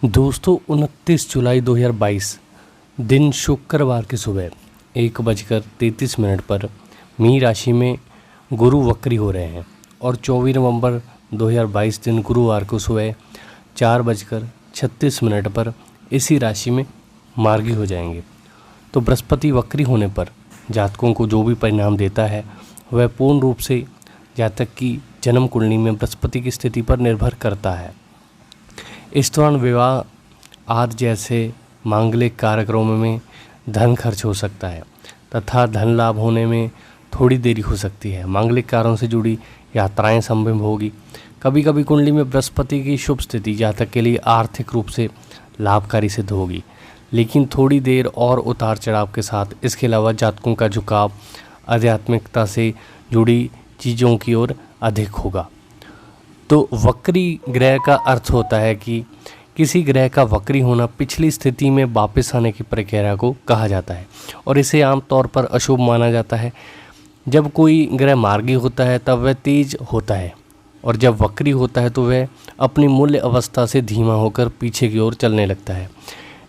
दोस्तों 29 जुलाई 2022 दिन शुक्रवार की सुबह 1:33 पर मीन राशि में गुरु वक्री हो रहे हैं और 24 नवंबर 2022 दिन गुरुवार को सुबह 4:36 पर इसी राशि में मार्गी हो जाएंगे। तो बृहस्पति वक्री होने पर जातकों को जो भी परिणाम देता है वह पूर्ण रूप से जातक की जन्म कुंडली में बृहस्पति की स्थिति पर निर्भर करता है। इस दौरान विवाह आदि जैसे मांगलिक कार्यक्रमों में धन खर्च हो सकता है तथा धन लाभ होने में थोड़ी देरी हो सकती है। मांगलिक कार्यों से जुड़ी यात्राएं संभव होगी। कभी कभी कुंडली में बृहस्पति की शुभ स्थिति जातक के लिए आर्थिक रूप से लाभकारी सिद्ध होगी, लेकिन थोड़ी देर और उतार चढ़ाव के साथ। इसके अलावा जातकों का झुकाव आध्यात्मिकता से जुड़ी चीज़ों की ओर अधिक होगा। तो वक्री ग्रह का अर्थ होता है कि किसी ग्रह का वक्री होना पिछली स्थिति में वापस आने की प्रक्रिया को कहा जाता है और इसे आमतौर पर अशुभ माना जाता है। जब कोई ग्रह मार्गी होता है तब वह तेज होता है और जब वक्री होता है तो वह अपनी मूल्य अवस्था से धीमा होकर पीछे की ओर चलने लगता है।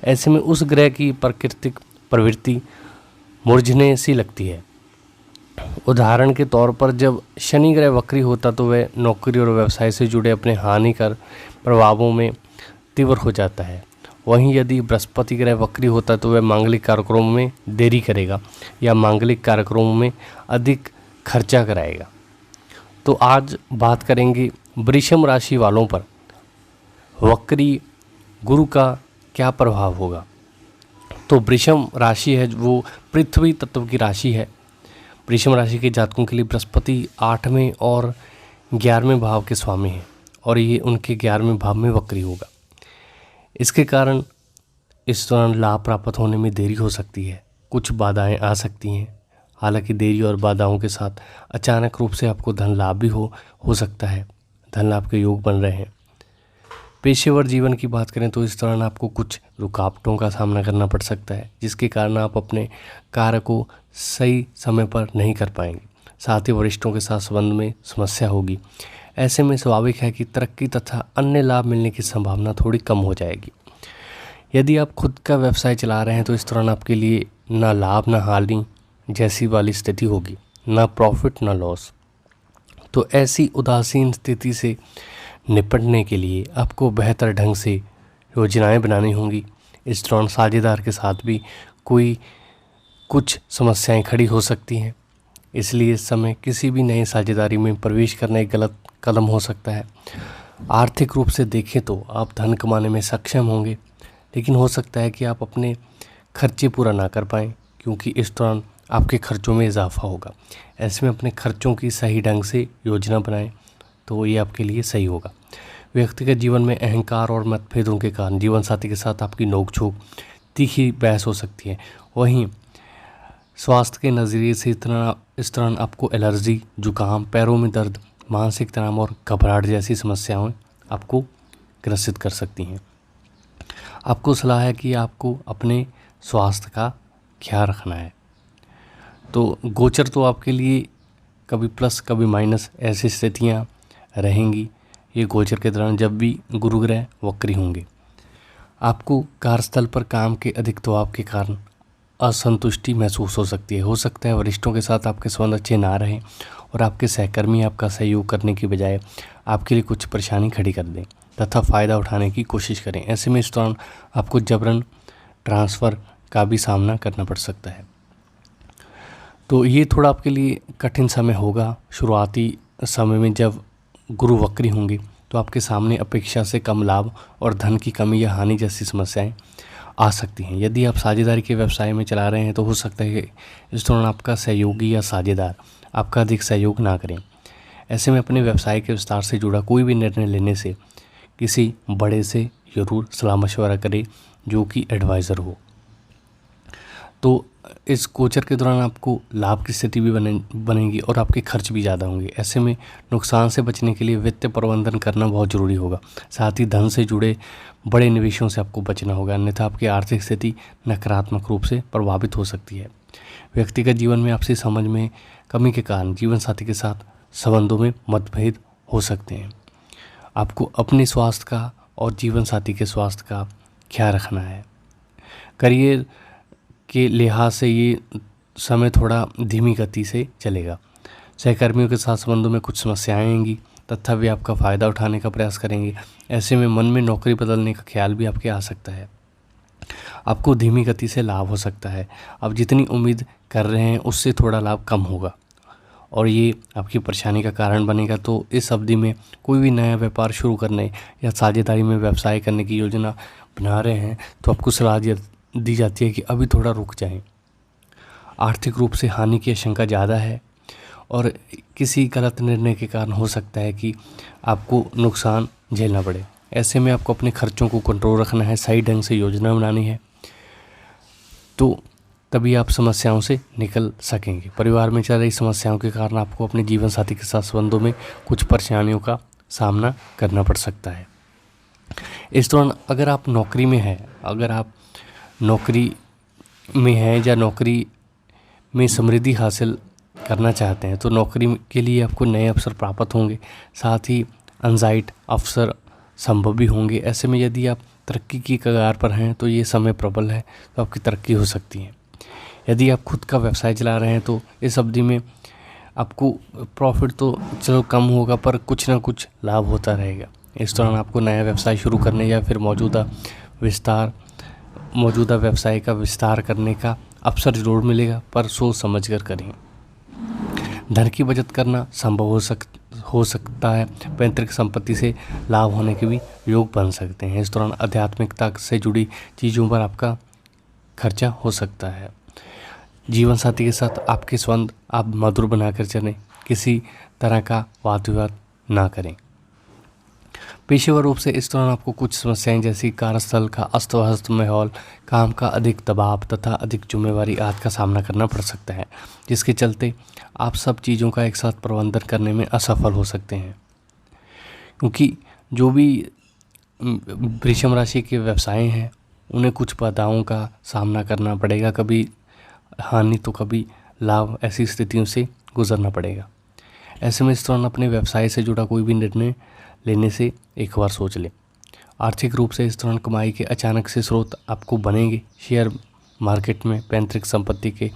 ऐसे में उस ग्रह की प्राकृतिक प्रवृत्ति मुरझने सी लगती है। उदाहरण के तौर पर जब शनि ग्रह वक्री होता तो वह नौकरी और व्यवसाय से जुड़े अपने हानिकर प्रभावों में तीव्र हो जाता है। वहीं यदि बृहस्पति ग्रह वक्री होता तो वह मांगलिक कार्यक्रमों में देरी करेगा या मांगलिक कार्यक्रमों में अधिक खर्चा कराएगा। तो आज बात करेंगे वृषभ राशि वालों पर वक्री गुरु का क्या प्रभाव होगा। तो वृषभ राशि है वो पृथ्वी तत्व की राशि है। वृषभ राशि के जातकों के लिए बृहस्पति 8वें और 11वें भाव के स्वामी हैं और ये उनके 11वें भाव में वक्री होगा। इसके कारण इस दौरान लाभ प्राप्त होने में देरी हो सकती है, कुछ बाधाएं आ सकती हैं। हालांकि देरी और बाधाओं के साथ अचानक रूप से आपको धन लाभ भी हो सकता है। धन लाभ के योग बन रहे हैं। पेशेवर जीवन की बात करें तो इस दौरान आपको कुछ रुकावटों का सामना करना पड़ सकता है, जिसके कारण आप अपने कार्य को सही समय पर नहीं कर पाएंगे। साथ ही वरिष्ठों के साथ संबंध में समस्या होगी। ऐसे में स्वाभाविक है कि तरक्की तथा अन्य लाभ मिलने की संभावना थोड़ी कम हो जाएगी। यदि आप खुद का व्यवसाय चला रहे हैं तो इस दौरान आपके लिए ना लाभ ना हानि जैसी वाली स्थिति होगी, ना प्रॉफिट ना लॉस। तो ऐसी उदासीन स्थिति से निपटने के लिए आपको बेहतर ढंग से योजनाएं बनानी होंगी। इस दौरान साझेदार के साथ भी कुछ समस्याएं खड़ी हो सकती हैं, इसलिए इस समय किसी भी नई साझेदारी में प्रवेश करना एक गलत कदम हो सकता है। आर्थिक रूप से देखें तो आप धन कमाने में सक्षम होंगे, लेकिन हो सकता है कि आप अपने खर्चे पूरा ना कर पाएँ, क्योंकि इस दौरान आपके खर्चों में इजाफा होगा। ऐसे में अपने खर्चों की सही ढंग से योजना बनाएं तो ये आपके लिए सही होगा। व्यक्तिगत जीवन में अहंकार और मतभेदों के कारण जीवन साथी के साथ आपकी नोकझोंक तीखी बहस हो सकती है। वहीं स्वास्थ्य के नज़रिए से इस दौरान आपको एलर्जी, जुकाम, पैरों में दर्द, मानसिक तनाव और घबराहट जैसी समस्याएं आपको ग्रसित कर सकती हैं। आपको सलाह है कि आपको अपने स्वास्थ्य का ख्याल रखना है। तो गोचर तो आपके लिए कभी प्लस कभी माइनस ऐसी स्थितियाँ रहेंगी ये गोचर के दौरान जब भी गुरु ग्रह वक्री होंगे। आपको कार्यस्थल पर काम के अधिक दबाव के कारण असंतुष्टि महसूस हो सकती है। हो सकता है वरिष्ठों के साथ आपके संबंध अच्छे ना रहें और आपके सहकर्मी आपका सहयोग करने की बजाय आपके लिए कुछ परेशानी खड़ी कर दें तथा फ़ायदा उठाने की कोशिश करें। ऐसे में इस दौरान आपको जबरन ट्रांसफ़र का भी सामना करना पड़ सकता है। तो ये थोड़ा आपके लिए कठिन समय होगा। शुरुआती समय में जब गुरु वक्री होंगे तो आपके सामने अपेक्षा से कम लाभ और धन की कमी या हानि जैसी समस्याएं आ सकती हैं। यदि आप साझेदारी के व्यवसाय में चला रहे हैं तो हो सकता है कि इस दौरान आपका सहयोगी या साझेदार आपका अधिक सहयोग ना करें। ऐसे में अपने व्यवसाय के विस्तार से जुड़ा कोई भी निर्णय लेने से किसी बड़े से ज़रूर सलाह मशवरा करें जो कि एडवाइज़र हो। तो इस गोचर के दौरान आपको लाभ की स्थिति भी बनेगी और आपके खर्च भी ज़्यादा होंगे। ऐसे में नुकसान से बचने के लिए वित्तीय प्रबंधन करना बहुत ज़रूरी होगा। साथ ही धन से जुड़े बड़े निवेशों से आपको बचना होगा, अन्यथा आपकी आर्थिक स्थिति नकारात्मक रूप से प्रभावित हो सकती है। व्यक्तिगत जीवन में आपसी समझ में कमी के कारण जीवन साथी के साथ संबंधों में मतभेद हो सकते हैं। आपको अपने स्वास्थ्य का और जीवन साथी के स्वास्थ्य का ख्याल रखना है। करियर के लिहाज से ये समय थोड़ा धीमी गति से चलेगा। सहकर्मियों के साथ संबंधों में कुछ समस्याएं आएंगी तथा वे आपका फ़ायदा उठाने का प्रयास करेंगे। ऐसे में मन में नौकरी बदलने का ख्याल भी आपके आ सकता है। आपको धीमी गति से लाभ हो सकता है। आप जितनी उम्मीद कर रहे हैं उससे थोड़ा लाभ कम होगा और ये आपकी परेशानी का कारण बनेगा। तो इस अवधि में कोई भी नया व्यापार शुरू करने या साझेदारी में व्यवसाय करने की योजना बना रहे हैं तो आपको सलाह दी जाती है कि अभी थोड़ा रुक जाएं। आर्थिक रूप से हानि की आशंका ज़्यादा है और किसी गलत निर्णय के कारण हो सकता है कि आपको नुकसान झेलना पड़े। ऐसे में आपको अपने खर्चों को कंट्रोल रखना है, सही ढंग से योजना बनानी है, तो तभी आप समस्याओं से निकल सकेंगे। परिवार में चल रही समस्याओं के कारण आपको अपने जीवन साथी के साथ संबंधों में कुछ परेशानियों का सामना करना पड़ सकता है। इस दौरान अगर आप नौकरी में हैं, अगर आप नौकरी में हैं या नौकरी में समृद्धि हासिल करना चाहते हैं तो नौकरी के लिए आपको नए अवसर प्राप्त होंगे, साथ ही अनजाइट अवसर संभव भी होंगे। ऐसे में यदि आप तरक्की की कगार पर हैं तो ये समय प्रबल है, तो आपकी तरक्की हो सकती है। यदि आप खुद का व्यवसाय चला रहे हैं तो इस अवधि में आपको प्रॉफिट तो चलो कम होगा पर कुछ ना कुछ लाभ होता रहेगा। इस दौरान आपको नया व्यवसाय शुरू करने या फिर मौजूदा व्यवसाय का विस्तार करने का अवसर जरूर मिलेगा, पर सोच समझ कर करें। धन की बचत करना संभव हो सकता है। पैतृक संपत्ति से लाभ होने के भी योग बन सकते हैं। इस दौरान आध्यात्मिकता से जुड़ी चीज़ों पर आपका खर्चा हो सकता है। जीवन साथी के साथ आपके संबंध आप मधुर बनाकर चलें, किसी तरह का वाद विवाद ना करें। पेशेवर रूप से इस दौरान आपको कुछ समस्याएं जैसी कार्यस्थल का अस्त व्यस्त माहौल, काम का अधिक दबाव तथा अधिक जिम्मेवारी आदि का सामना करना पड़ सकता है, जिसके चलते आप सब चीज़ों का एक साथ प्रबंधन करने में असफल हो सकते हैं। क्योंकि जो भी वृषभ राशि के व्यवसाय हैं उन्हें कुछ बाधाओं का सामना करना पड़ेगा, कभी हानि तो कभी लाभ, ऐसी स्थितियों से गुजरना पड़ेगा। ऐसे में इस दौरान अपने व्यवसाय से जुड़ा कोई भी निर्णय लेने से एक बार सोच लें। आर्थिक रूप से इस दौरान कमाई के अचानक से स्रोत आपको बनेंगे। शेयर मार्केट में पैतृक संपत्ति के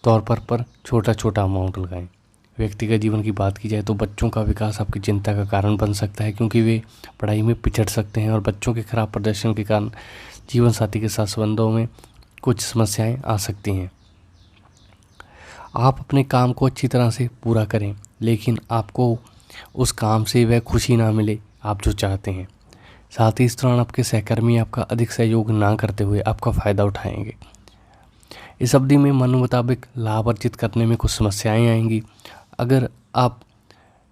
तौर पर छोटा छोटा अमाउंट लगाएं। व्यक्तिगत जीवन की बात की जाए तो बच्चों का विकास आपकी चिंता का कारण बन सकता है, क्योंकि वे पढ़ाई में पिछड़ सकते हैं और बच्चों के खराब प्रदर्शन के कारण जीवन साथी के साथ संबंधों में कुछ समस्याएं आ सकती हैं। आप अपने काम को अच्छी तरह से पूरा करें, लेकिन आपको उस काम से वह खुशी ना मिले आप जो चाहते हैं। साथ ही इस दौरान आपके सहकर्मी आपका अधिक सहयोग ना करते हुए आपका फ़ायदा उठाएंगे। इस अवधि में मन मुताबिक लाभ अर्जित करने में कुछ समस्याएं आएंगी। अगर आप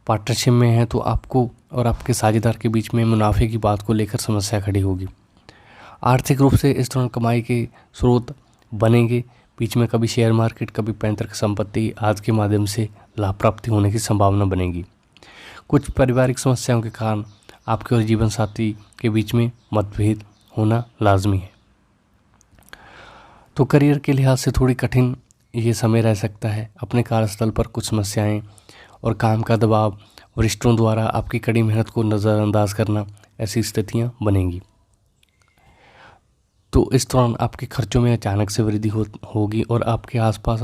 पार्टनरशिप में हैं तो आपको और आपके साझेदार के बीच में मुनाफे की बात को लेकर समस्या खड़ी होगी। आर्थिक रूप से इस दौरान कमाई के स्रोत बनेंगे। बीच में कभी शेयर मार्केट, कभी पैतृक संपत्ति आदि के माध्यम से लाभ प्राप्ति होने की संभावना बनेगी। कुछ पारिवारिक समस्याओं के कारण आपके और जीवन साथी के बीच में मतभेद होना लाजमी है। तो करियर के लिहाज से थोड़ी कठिन ये समय रह सकता है। अपने कार्यस्थल पर कुछ समस्याएं और काम का दबाव, वरिष्ठों द्वारा आपकी कड़ी मेहनत को नज़रअंदाज करना, ऐसी स्थितियां बनेंगी। तो इस दौरान आपके खर्चों में अचानक से वृद्धि होगी और आपके आसपास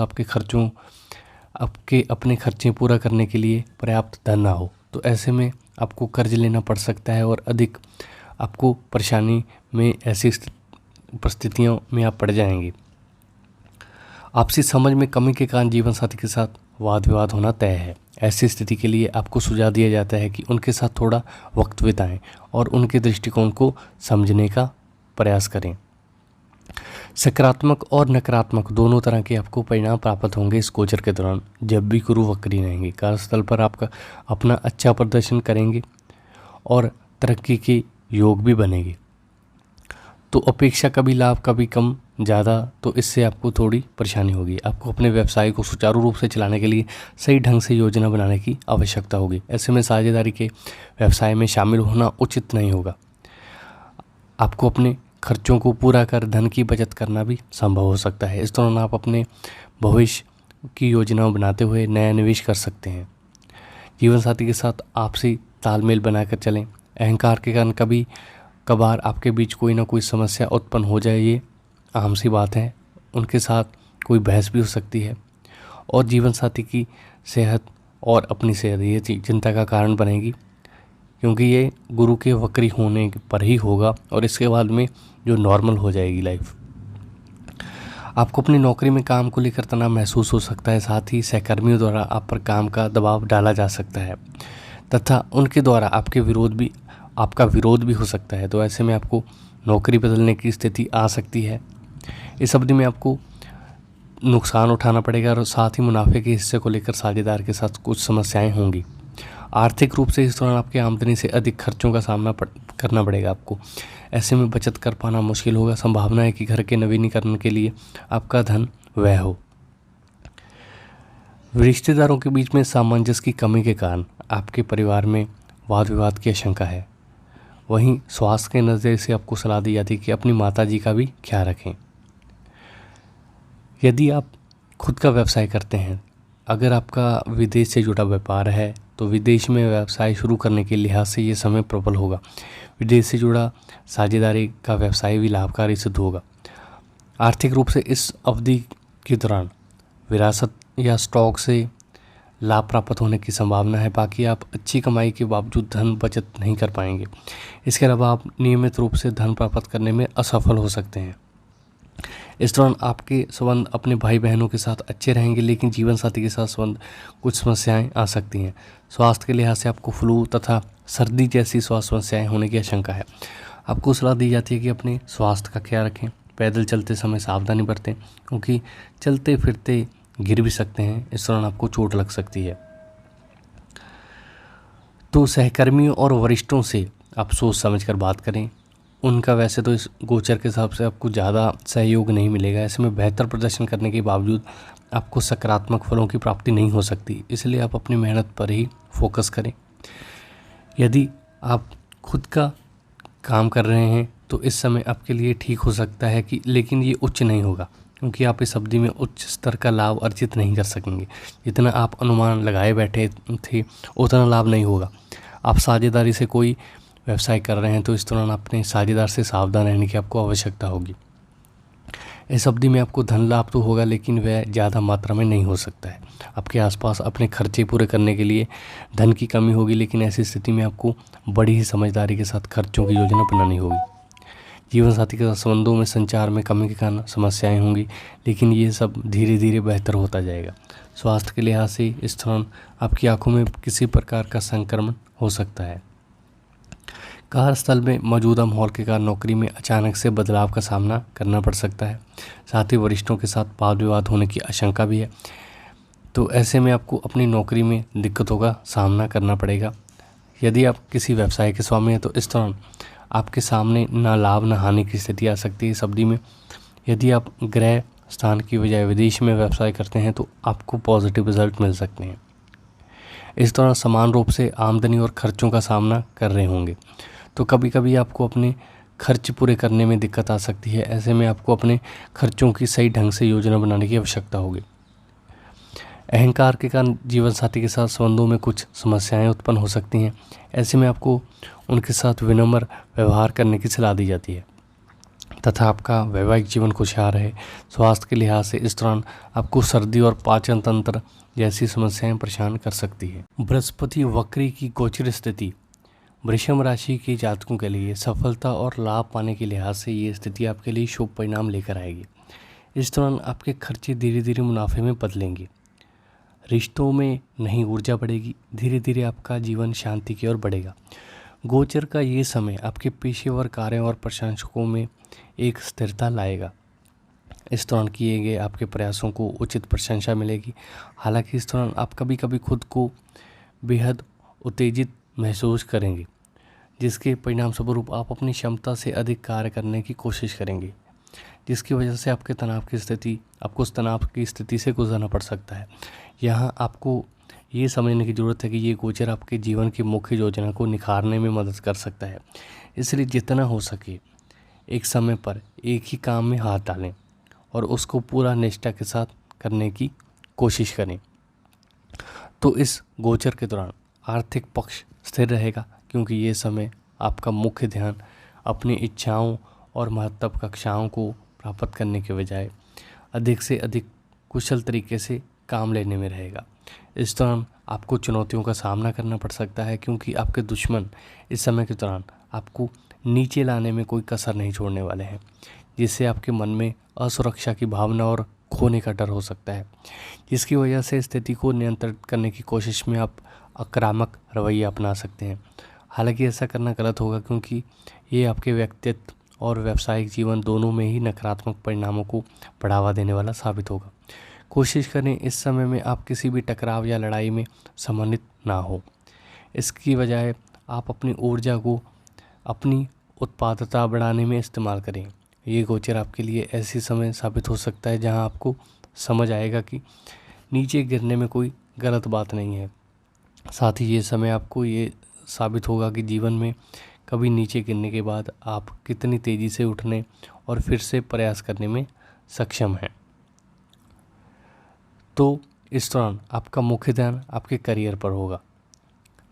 आपके अपने खर्चे पूरा करने के लिए पर्याप्त धन ना हो, तो ऐसे में आपको कर्ज लेना पड़ सकता है और अधिक आपको परेशानी में, ऐसी परिस्थितियों में आप पड़ जाएंगे। आपसी समझ में कमी के कारण जीवन साथी के साथ वाद विवाद होना तय है। ऐसी स्थिति के लिए आपको सुझाव दिया जाता है कि उनके साथ थोड़ा वक्त बिताएं और उनके दृष्टिकोण को समझने का प्रयास करें। सकारात्मक और नकारात्मक दोनों तरह के आपको परिणाम प्राप्त होंगे इस गोचर के दौरान, जब भी गुरु वक्री रहेंगे। कार्यस्थल पर आपका अपना अच्छा प्रदर्शन करेंगे और तरक्की के योग भी बनेंगे। तो अपेक्षा कभी लाभ कभी कम ज़्यादा, तो इससे आपको थोड़ी परेशानी होगी। आपको अपने व्यवसाय को सुचारू रूप से चलाने के लिए सही ढंग से योजना बनाने की आवश्यकता होगी। ऐसे में साझेदारी के व्यवसाय में शामिल होना उचित नहीं होगा। आपको अपने खर्चों को पूरा कर धन की बचत करना भी संभव हो सकता है। इस दौरान आप अपने भविष्य की योजनाएं बनाते हुए नया निवेश कर सकते हैं। जीवन साथी के साथ आपसी तालमेल बनाकर चलें। अहंकार के कारण कभी कभार आपके बीच कोई ना कोई समस्या उत्पन्न हो जाए, ये आम सी बात है। उनके साथ कोई बहस भी हो सकती है और जीवन साथी की सेहत और अपनी सेहत ये चिंता का कारण बनेगी, क्योंकि ये गुरु के वक्री होने पर ही होगा और इसके बाद में जो नॉर्मल हो जाएगी लाइफ। आपको अपनी नौकरी में काम को लेकर तनाव महसूस हो सकता है, साथ ही सहकर्मियों द्वारा आप पर काम का दबाव डाला जा सकता है तथा उनके द्वारा आपका विरोध भी हो सकता है। तो ऐसे में आपको नौकरी बदलने की स्थिति आ सकती है। इस अवधि में आपको नुकसान उठाना पड़ेगा और साथ ही मुनाफे के हिस्से को लेकर साझेदार के साथ कुछ समस्याएं होंगी। आर्थिक रूप से इस दौरान आपकी आमदनी से अधिक खर्चों का सामना करना पड़ेगा आपको। ऐसे में बचत कर पाना मुश्किल होगा। संभावना है कि घर के नवीनीकरण के लिए आपका धन व्यय हो। रिश्तेदारों के बीच में सामंजस्य की कमी के कारण आपके परिवार में वाद विवाद की आशंका है। वहीं स्वास्थ्य के नज़रिए से आपको सलाह दी जाती है कि अपनी माताजी का भी ख्याल रखें। यदि आप खुद का व्यवसाय करते हैं, अगर आपका विदेश से जुड़ा व्यापार है तो विदेश में व्यवसाय शुरू करने के लिहाज से ये समय प्रबल होगा। विदेश से जुड़ा साझेदारी का व्यवसाय भी लाभकारी सिद्ध होगा। आर्थिक रूप से इस अवधि के दौरान विरासत या स्टॉक से लाभ प्राप्त होने की संभावना है। बाकी आप अच्छी कमाई के बावजूद धन बचत नहीं कर पाएंगे। इसके अलावा आप नियमित रूप से धन प्राप्त करने में असफल हो सकते हैं। इस दौरान आपके संबंध अपने भाई बहनों के साथ अच्छे रहेंगे, लेकिन जीवन साथी के साथ संबंध कुछ समस्याएं आ सकती हैं। स्वास्थ्य के लिहाज से आपको फ्लू तथा सर्दी जैसी स्वास्थ्य समस्याएं होने की आशंका है। आपको सलाह दी जाती है कि अपने स्वास्थ्य का ख्याल रखें। पैदल चलते समय सावधानी बरतें, क्योंकि चलते फिरते गिर भी सकते हैं। इस दौरान आपको चोट लग सकती है। तो सहकर्मियों और वरिष्ठों से आप सोच समझ कर बात करें। उनका वैसे तो इस गोचर के हिसाब से आपको ज़्यादा सहयोग नहीं मिलेगा। ऐसे में बेहतर प्रदर्शन करने के बावजूद आपको सकारात्मक फलों की प्राप्ति नहीं हो सकती, इसलिए आप अपनी मेहनत पर ही फोकस करें। यदि आप खुद का काम कर रहे हैं तो इस समय आपके लिए ठीक हो सकता है कि, लेकिन ये उच्च नहीं होगा, क्योंकि आप इस अवधि में उच्च स्तर का लाभ अर्जित नहीं कर सकेंगे। जितना आप अनुमान लगाए बैठे थे उतना लाभ नहीं होगा। आप साझेदारी से कोई व्यवसाय कर रहे हैं तो इस दौरान अपने साझेदार से सावधान रहने की आपको आवश्यकता होगी। इस अवधि में आपको धन लाभ तो होगा, लेकिन वह ज़्यादा मात्रा में नहीं हो सकता है। आपके आसपास अपने खर्चे पूरे करने के लिए धन की कमी होगी, लेकिन ऐसी स्थिति में आपको बड़ी ही समझदारी के साथ खर्चों की योजना बनानी होगी। जीवन साथी के साथ संबंधों में संचार में कमी के कारण समस्याएं होंगी, लेकिन ये सब धीरे धीरे बेहतर होता जाएगा। स्वास्थ्य के लिहाज से इस दौरान आपकी आंखों में किसी प्रकार का संक्रमण हो सकता है। कार्यस्थल में मौजूदा माहौल के कारण नौकरी में अचानक से बदलाव का सामना करना पड़ सकता है। साथ ही वरिष्ठों के साथ वाद विवाद होने की आशंका भी है। तो ऐसे में आपको अपनी नौकरी में दिक्कतों का सामना करना पड़ेगा। यदि आप किसी व्यवसाय के स्वामी हैं तो इस दौरान आपके सामने ना लाभ ना हानि की स्थिति आ सकती है इस अवधि में। यदि आप गृह स्थान की बजाय विदेश में व्यवसाय करते हैं तो आपको पॉजिटिव रिजल्ट मिल सकते हैं। इस दौरान समान रूप से आमदनी और खर्चों का सामना कर रहे होंगे, तो कभी कभी आपको अपने खर्च पूरे करने में दिक्कत आ सकती है। ऐसे में आपको अपने खर्चों की सही ढंग से योजना बनाने की आवश्यकता होगी। अहंकार के कारण जीवन साथी के साथ संबंधों में कुछ समस्याएं उत्पन्न हो सकती हैं। ऐसे में आपको उनके साथ विनम्र व्यवहार करने की सलाह दी जाती है तथा आपका वैवाहिक जीवन खुशहाल रहे। स्वास्थ्य के लिहाज से इस दौरान आपको सर्दी और पाचन तंत्र जैसी समस्याएं परेशान कर सकती है। बृहस्पति वक्री की गोचर स्थिति वृषभ राशि के जातकों के लिए सफलता और लाभ पाने के लिहाज से ये स्थिति आपके लिए शुभ परिणाम लेकर आएगी। इस दौरान आपके खर्चे धीरे धीरे मुनाफे में बदलेंगे। रिश्तों में नई ऊर्जा बढ़ेगी। धीरे धीरे आपका जीवन शांति की ओर बढ़ेगा। गोचर का ये समय आपके पेशेवर कार्यों और प्रशंसकों में एक स्थिरता लाएगा। इस दौरान किए गए आपके प्रयासों को उचित प्रशंसा मिलेगी। हालांकि इस दौरान आप कभी कभी खुद को बेहद उत्तेजित महसूस करेंगे, जिसके परिणाम स्वरूप आप अपनी क्षमता से अधिक कार्य करने की कोशिश करेंगे, जिसकी वजह से आपको उस तनाव की स्थिति से गुजरना पड़ सकता है। यहाँ आपको ये समझने की ज़रूरत है कि ये गोचर आपके जीवन की मुख्य योजना को निखारने में मदद कर सकता है। इसलिए जितना हो सके एक समय पर एक ही काम में हाथ डालें और उसको पूरा निष्ठा के साथ करने की कोशिश करें। तो इस गोचर के दौरान आर्थिक पक्ष स्थिर रहेगा, क्योंकि ये समय आपका मुख्य ध्यान अपनी इच्छाओं और महत्वाकांक्षाओं को प्राप्त करने के बजाय अधिक से अधिक कुशल तरीके से काम लेने में रहेगा। इस दौरान आपको चुनौतियों का सामना करना पड़ सकता है, क्योंकि आपके दुश्मन इस समय के दौरान आपको नीचे लाने में कोई कसर नहीं छोड़ने वाले हैं, जिससे आपके मन में असुरक्षा की भावना और खोने का डर हो सकता है, जिसकी वजह से स्थिति को नियंत्रित करने की कोशिश में आप आक्रामक रवैया अपना सकते हैं। हालांकि ऐसा करना गलत होगा, क्योंकि ये आपके व्यक्तित्व और व्यावसायिक जीवन दोनों में ही नकारात्मक परिणामों को बढ़ावा देने वाला साबित होगा। कोशिश करें इस समय में आप किसी भी टकराव या लड़ाई में सम्मिलित ना हो। इसकी बजाय आप अपनी ऊर्जा को अपनी उत्पादकता बढ़ाने में इस्तेमाल करें। ये गोचर आपके लिए ऐसी समय साबित हो सकता है जहां आपको समझ आएगा कि नीचे गिरने में कोई गलत बात नहीं है। साथ ही ये समय आपको ये साबित होगा कि जीवन में कभी नीचे गिरने के बाद आप कितनी तेज़ी से उठने और फिर से प्रयास करने में सक्षम हैं। तो इस दौरान आपका मुख्य ध्यान आपके करियर पर होगा,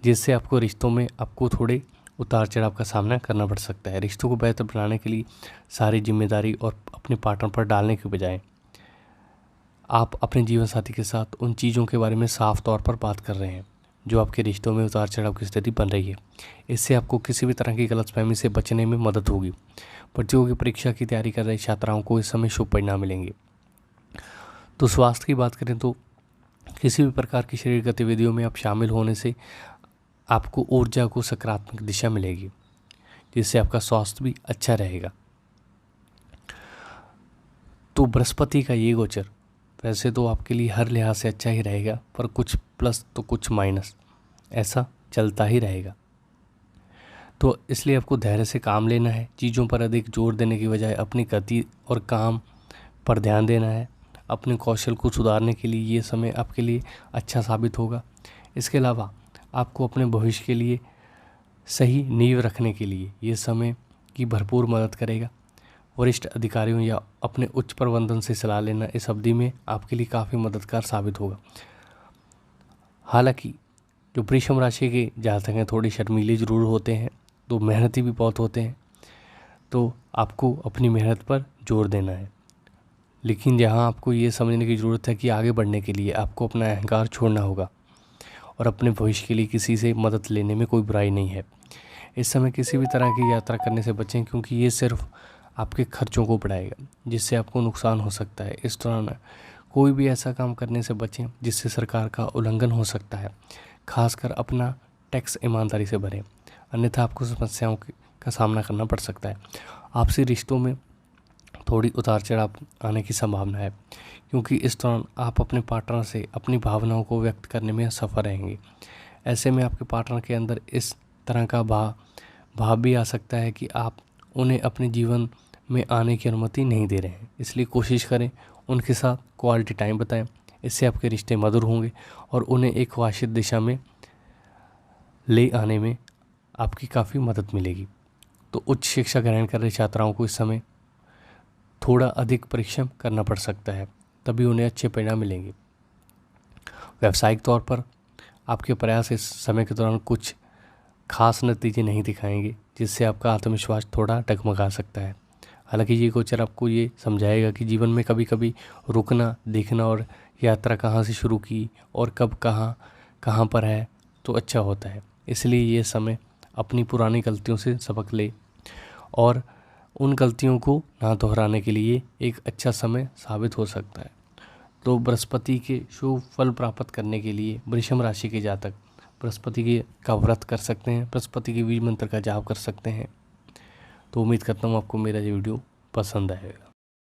जिससे आपको रिश्तों में आपको थोड़े उतार चढ़ाव का सामना करना पड़ सकता है। रिश्तों को बेहतर बनाने के लिए सारी जिम्मेदारी और अपने पार्टनर पर डालने के बजाय आप अपने जीवन साथी के साथ उन चीज़ों के बारे में साफ तौर पर बात कर रहे हैं जो आपके रिश्तों में उतार चढ़ाव की स्थिति बन रही है। इससे आपको किसी भी तरह की गलतफहमी से बचने में मदद होगी। प्रतियोगी परीक्षा की तैयारी कर रही छात्राओं को इस समय शुभ परिणाम मिलेंगे। तो स्वास्थ्य की बात करें तो किसी भी प्रकार की शरीर गतिविधियों में आप शामिल होने से आपको ऊर्जा को सकारात्मक दिशा मिलेगी, जिससे आपका स्वास्थ्य भी अच्छा रहेगा। तो बृहस्पति का ये गोचर वैसे तो आपके लिए हर लिहाज से अच्छा ही रहेगा, पर कुछ प्लस तो कुछ माइनस ऐसा चलता ही रहेगा। तो इसलिए आपको धैर्य से काम लेना है। चीज़ों पर अधिक जोर देने की बजाय अपनी गति और काम पर ध्यान देना है। अपने कौशल को सुधारने के लिए ये समय आपके लिए अच्छा साबित होगा। इसके अलावा आपको अपने भविष्य के लिए सही नींव रखने के लिए ये समय की भरपूर मदद करेगा। वरिष्ठ अधिकारियों या अपने उच्च प्रबंधन से सलाह लेना इस अवधि में आपके लिए काफ़ी मददगार साबित होगा। हालांकि जो वृषभ राशि के जातक हैं थोड़े शर्मीले ज़रूर होते हैं, तो मेहनती भी बहुत होते हैं, तो आपको अपनी मेहनत पर जोर देना है। लेकिन जहां आपको ये समझने की ज़रूरत है कि आगे बढ़ने के लिए आपको अपना अहंकार छोड़ना होगा और अपने भविष्य के लिए किसी से मदद लेने में कोई बुराई नहीं है। इस समय किसी भी तरह की यात्रा करने से बचें, क्योंकि ये सिर्फ आपके खर्चों को बढ़ाएगा, जिससे आपको नुकसान हो सकता है। इस दौरान कोई भी ऐसा काम करने से बचें जिससे सरकार का उल्लंघन हो सकता है। खासकर अपना टैक्स ईमानदारी से भरें, अन्यथा आपको समस्याओं का सामना करना पड़ सकता है। आपसी रिश्तों में थोड़ी उतार चढ़ाव आने की संभावना है, क्योंकि इस दौरान आप अपने पार्टनर से अपनी भावनाओं को व्यक्त करने में सफल रहेंगे। ऐसे में आपके पार्टनर के अंदर इस तरह का भाव भी आ सकता है कि आप उन्हें अपने जीवन में आने की अनुमति नहीं दे रहे हैं। इसलिए कोशिश करें उनके साथ क्वालिटी टाइम बिताएं। इससे आपके रिश्ते मधुर होंगे और उन्हें एक वांछित दिशा में ले आने में आपकी काफ़ी मदद मिलेगी। तो उच्च शिक्षा ग्रहण कर रहे छात्राओं को इस समय थोड़ा अधिक परिश्रम करना पड़ सकता है, तभी उन्हें अच्छे परिणाम मिलेंगे। व्यावसायिक तौर पर आपके प्रयास इस समय के दौरान कुछ खास नतीजे नहीं दिखाएंगे, जिससे आपका आत्मविश्वास थोड़ा डगमगा सकता है। हालांकि ये गोचर आपको ये समझाएगा कि जीवन में कभी कभी रुकना, देखना और यात्रा कहाँ से शुरू की और कब कहाँ पर है तो अच्छा होता है। इसलिए ये समय अपनी पुरानी गलतियों से सबक ले और उन गलतियों को ना दोहराने के लिए एक अच्छा समय साबित हो सकता है। तो बृहस्पति के शुभ फल प्राप्त करने के लिए वृषभ राशि के जातक बृहस्पति के का व्रत कर सकते हैं, बृहस्पति के बीज मंत्र का जाप कर सकते हैं। तो उम्मीद करता हूँ आपको मेरा ये वीडियो पसंद आएगा।